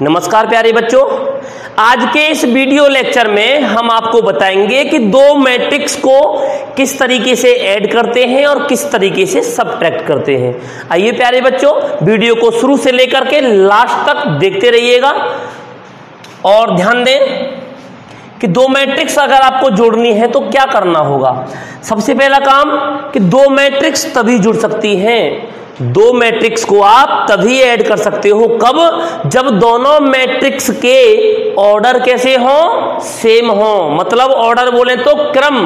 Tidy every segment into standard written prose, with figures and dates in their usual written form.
नमस्कार प्यारे बच्चों, आज के इस वीडियो लेक्चर में हम आपको बताएंगे कि दो मैट्रिक्स को किस तरीके से ऐड करते हैं और किस तरीके से सबट्रैक्ट करते हैं। आइए प्यारे बच्चों, वीडियो को शुरू से लेकर के लास्ट तक देखते रहिएगा और ध्यान दें कि दो मैट्रिक्स अगर आपको जोड़नी है तो क्या करना होगा। सबसे पहला काम कि दो मैट्रिक्स तभी जुड़ सकती हैं, दो मैट्रिक्स को आप तभी ऐड कर सकते हो कब, जब दोनों मैट्रिक्स के ऑर्डर कैसे हो, सेम हो। मतलब ऑर्डर बोले तो क्रम,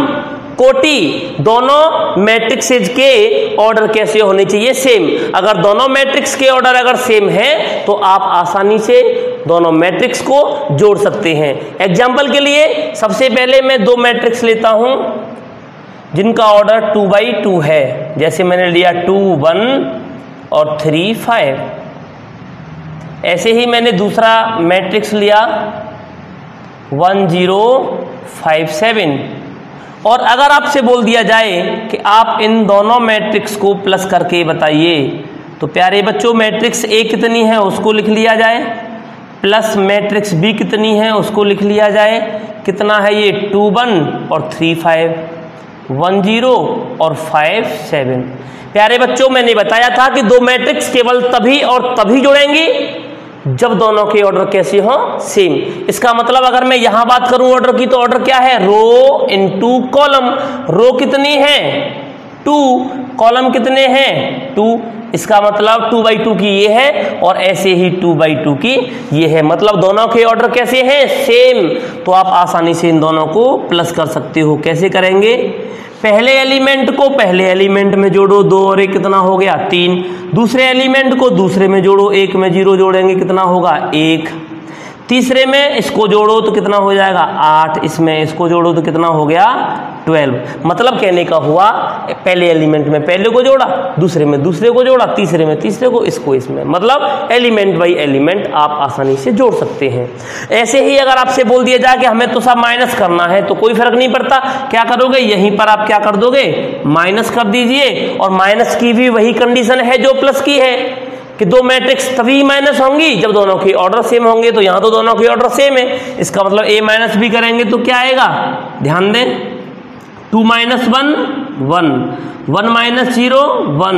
कोटि, दोनों मैट्रिक्सेज के ऑर्डर कैसे होने चाहिए, सेम। अगर दोनों मैट्रिक्स के ऑर्डर अगर सेम है तो आप आसानी से दोनों मैट्रिक्स को जोड़ सकते हैं। एग्जाम्पल के लिए सबसे पहले मैं दो मैट्रिक्स लेता हूं जिनका ऑर्डर 2 by 2 है। जैसे मैंने लिया 2 1 और 3 5। ऐसे ही मैंने दूसरा मैट्रिक्स लिया 1 0 5 7। और अगर आपसे बोल दिया जाए कि आप इन दोनों मैट्रिक्स को प्लस करके बताइए, तो प्यारे बच्चों मैट्रिक्स ए कितनी है उसको लिख लिया जाए, प्लस मैट्रिक्स बी कितनी है उसको लिख लिया जाए। कितना है ये 2 1 और 3 5, 1 0 और 5 7। प्यारे बच्चों मैंने बताया था कि दो मैट्रिक्स केवल तभी और तभी जुड़ेंगी जब दोनों के ऑर्डर कैसे हो, सेम। इसका मतलब अगर मैं यहां बात करूं ऑर्डर की, तो ऑर्डर क्या है, रो इनटू कॉलम। रो कितनी है 2, कॉलम कितने हैं 2। इसका मतलब 2 by 2 की ये है और ऐसे ही 2 by 2 की ये है। मतलब दोनों के ऑर्डर कैसे हैं, सेम। तो आप आसानी से इन दोनों को प्लस कर सकते हो। कैसे करेंगे, पहले एलिमेंट को पहले एलिमेंट में जोड़ो, 2 और 1 कितना हो गया 3। दूसरे एलिमेंट को दूसरे में जोड़ो, 1 में 0 जोड़ेंगे कितना होगा 1। तीसरे में इसको जोड़ो तो कितना हो जाएगा 8, इसमें इसको जोड़ो तो कितना हो गया 12। मतलब कहने का हुआ पहले एलिमेंट में पहले को जोड़ा, दूसरे में दूसरे को जोड़ा, तीसरे में तीसरे को, इसको इसमें। मतलब एलिमेंट बाई एलिमेंट आप आसानी से जोड़ सकते हैं। ऐसे ही अगर आपसे बोल दिया जाए कि हमें तो सब माइनस करना है, तो कोई फर्क नहीं पड़ता, क्या करोगे यहीं पर आप क्या कर दोगे, माइनस कर दीजिए। और माइनस की भी वही कंडीशन है जो प्लस की है कि दो मैट्रिक्स तभी माइनस होंगी जब दोनों के ऑर्डर सेम होंगे। तो यहां तो दोनों के ऑर्डर सेम है, इसका मतलब ए माइनस बी करेंगे तो क्या आएगा, ध्यान दें 2 - 1 1, 1 - 0 1,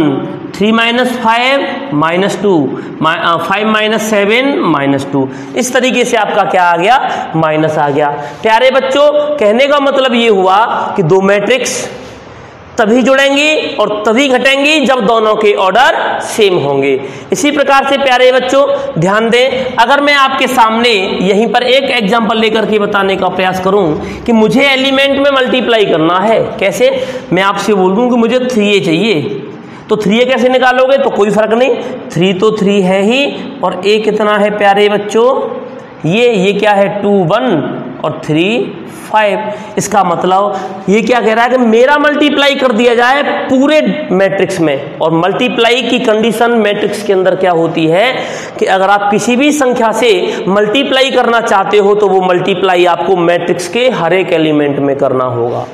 3 - 5 -2, 5 - 7 -2। इस तरीके से आपका क्या आ गया, माइनस आ गया। प्यारे बच्चों कहने का मतलब ये हुआ कि दो मैट्रिक्स तभी जुड़ेंगी और तभी घटेंगी जब दोनों के ऑर्डर सेम होंगे। इसी प्रकार से प्यारे बच्चों ध्यान दें, अगर मैं आपके सामने यहीं पर एक एग्जांपल लेकर के बताने का प्रयास करूं कि मुझे एलिमेंट में मल्टीप्लाई करना है, कैसे, मैं आपसे बोल दूं कि मुझे 3a चाहिए, तो 3a कैसे निकालोगे, तो कोई फर्क नहीं, 3 तो 3 है ही और a कितना है प्यारे बच्चों, ये क्या है 2 1 और 3 5। इसका मतलब ये क्या कह रहा है कि मेरा मल्टीप्लाई कर दिया जाए पूरे मैट्रिक्स में। और मल्टीप्लाई की कंडीशन मैट्रिक्स के अंदर क्या होती है कि अगर आप किसी भी संख्या से मल्टीप्लाई करना चाहते हो तो वो मल्टीप्लाई आपको मैट्रिक्स के हर एक एलिमेंट में करना होगा।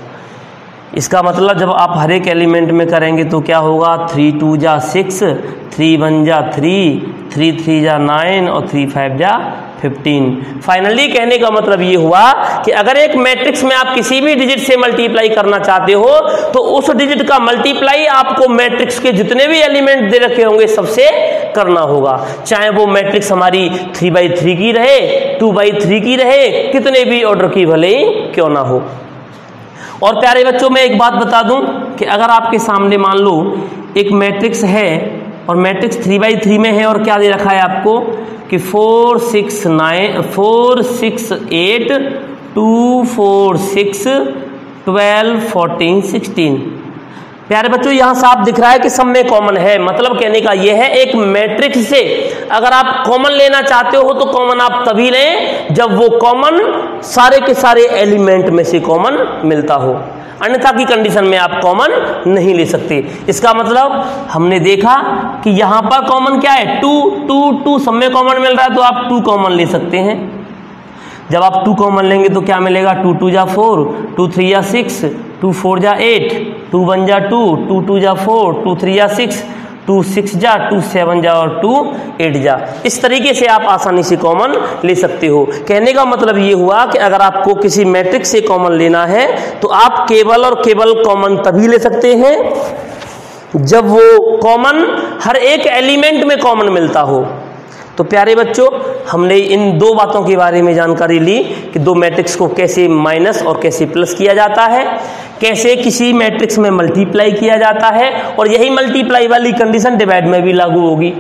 इसका मतलब जब आप हर एक एलिमेंट में करेंगे तो क्या होगा, 3 2 जा 6, 3 1 जा 3, 3 3 जा 9 और 3 5 जा 15। फाइनली कहने का मतलब ये हुआ कि अगर एक मैट्रिक्स में आप किसी भी डिजिट से मल्टीप्लाई करना चाहते हो तो उस डिजिट का मल्टीप्लाई आपको मैट्रिक्स के जितने भी एलिमेंट दे रखे होंगे सबसे करना होगा। चाहे वो मैट्रिक्स हमारी 3 by 3 की रहे, 2 by 3 की रहे, कितने भी ऑर्डर की भले ही क्यों ना हो। और प्यारे बच्चों मैं एक बात बता दूं कि अगर आपके सामने मान लो एक मैट्रिक्स है और मैट्रिक्स 3 by 3 में है और क्या दे रखा है आपको कि 4 6 9 4 6 8 2 4 6 12 14 16। प्यारे बच्चों यहां साफ दिख रहा है कि सब में कॉमन है। मतलब कहने का यह है एक मैट्रिक्स से अगर आप कॉमन लेना चाहते हो तो कॉमन आप तभी लें जब वो कॉमन सारे के सारे एलिमेंट में से कॉमन मिलता हो, अन्यथा की कंडीशन में आप कॉमन नहीं ले सकते। इसका मतलब हमने देखा कि यहां पर कॉमन क्या है 2 2 2, सब में कॉमन मिल रहा है तो आप 2 कॉमन ले सकते हैं। जब आप 2 कॉमन लेंगे तो क्या मिलेगा, 2 2 जा 4, 2 3 जा 6, 2 4 जा 8, 2 1 जा 2, 2 2 जा 4, 2 3 जा 6, 2 6 जा, 2 7 जा और 2 8 जा। इस तरीके से आप आसानी से कॉमन ले सकते हो। कहने का मतलब ये हुआ कि अगर आपको किसी मैट्रिक्स से कॉमन लेना है तो आप केवल और केवल कॉमन तभी ले सकते हैं जब वो कॉमन हर एक एलिमेंट में कॉमन मिलता हो। तो प्यारे बच्चों, हमने इन दो बातों के बारे में जानकारी ली कि दो मैट्रिक्स को कैसे माइनस और कैसे प्लस किया जाता है, कैसे किसी मैट्रिक्स में मल्टीप्लाई किया जाता है, और यही मल्टीप्लाई वाली कंडीशन डिवाइड में भी लागू होगी,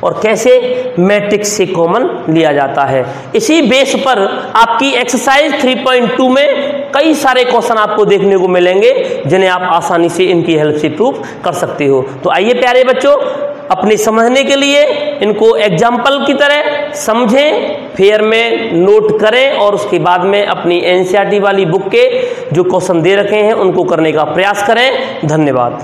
और कैसे मैट्रिक्स से कॉमन लिया जाता है। इसी बेस पर आपकी एक्सरसाइज 3.2 में कई सारे क्वेश्चन आपको देखने को मिलेंगे जिन्हें आप आसानी से इनकी हेल्प से प्रूव कर सकते हो। तो आइए प्यारे बच्चों, अपने समझने के लिए इनको एग्जाम्पल की तरह समझें, फेयर में नोट करें और उसके बाद में अपनी एनसीईआरटी वाली बुक के जो क्वेश्चन दे रखे हैं उनको करने का प्रयास करें। धन्यवाद।